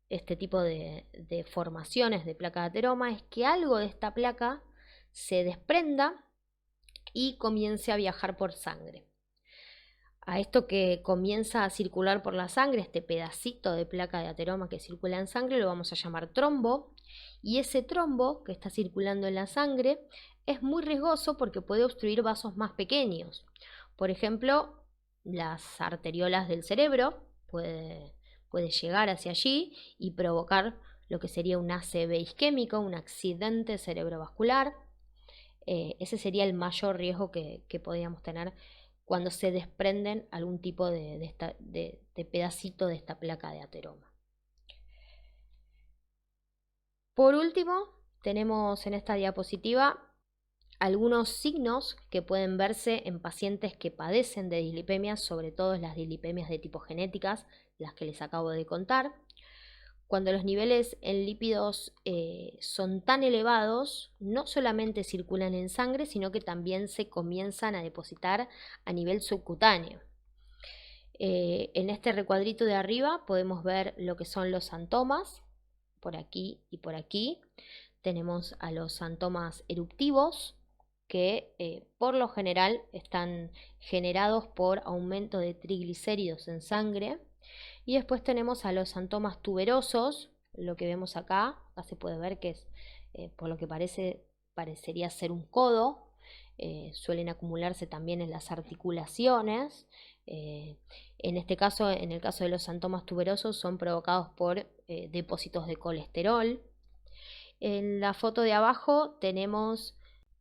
Speaker 1: este tipo de formaciones de placa de ateroma es que algo de esta placa se desprenda y comience a viajar por sangre. A esto que comienza a circular por la sangre, este pedacito de placa de ateroma que circula en sangre, lo vamos a llamar trombo, y ese trombo que está circulando en la sangre es muy riesgoso porque puede obstruir vasos más pequeños. Por ejemplo, las arteriolas del cerebro puede llegar hacia allí y provocar lo que sería un ACV isquémico, un accidente cerebrovascular. Ese sería el mayor riesgo que podríamos tener cuando se desprenden algún tipo de pedacito de esta placa de ateroma. Por último, tenemos en esta diapositiva algunos signos que pueden verse en pacientes que padecen de dislipemias, sobre todo las dislipemias de tipo genéticas, las que les acabo de contar. Cuando los niveles en lípidos son tan elevados, no solamente circulan en sangre, sino que también se comienzan a depositar a nivel subcutáneo. En este recuadrito de arriba podemos ver lo que son los santomas, por aquí y por aquí. Tenemos a los santomas eruptivos, que por lo general están generados por aumento de triglicéridos en sangre. Y después tenemos a los santomas tuberosos, lo que vemos acá se puede ver que es, por lo que parecería ser un codo. Suelen acumularse también en las articulaciones. En este caso, en el caso de los santomas tuberosos, son provocados por depósitos de colesterol. En la foto de abajo tenemos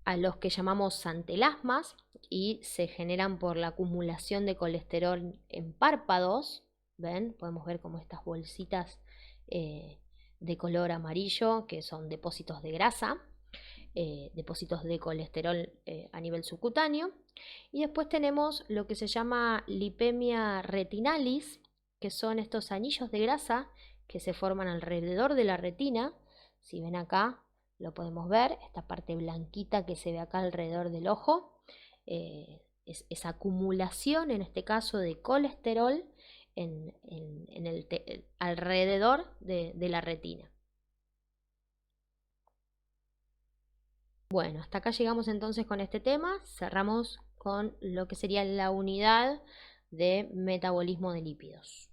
Speaker 1: a los que llamamos santelasmas y se generan por la acumulación de colesterol en párpados. ¿Ven? Podemos ver como estas bolsitas de color amarillo que son depósitos de grasa, depósitos de colesterol a nivel subcutáneo. Y después tenemos lo que se llama lipemia retinalis, que son estos anillos de grasa que se forman alrededor de la retina. Si ven acá, lo podemos ver, esta parte blanquita que se ve acá alrededor del ojo, es esa acumulación, en este caso, de colesterol alrededor de la retina. Bueno, hasta acá llegamos entonces con este tema. Cerramos con lo que sería la unidad de metabolismo de lípidos.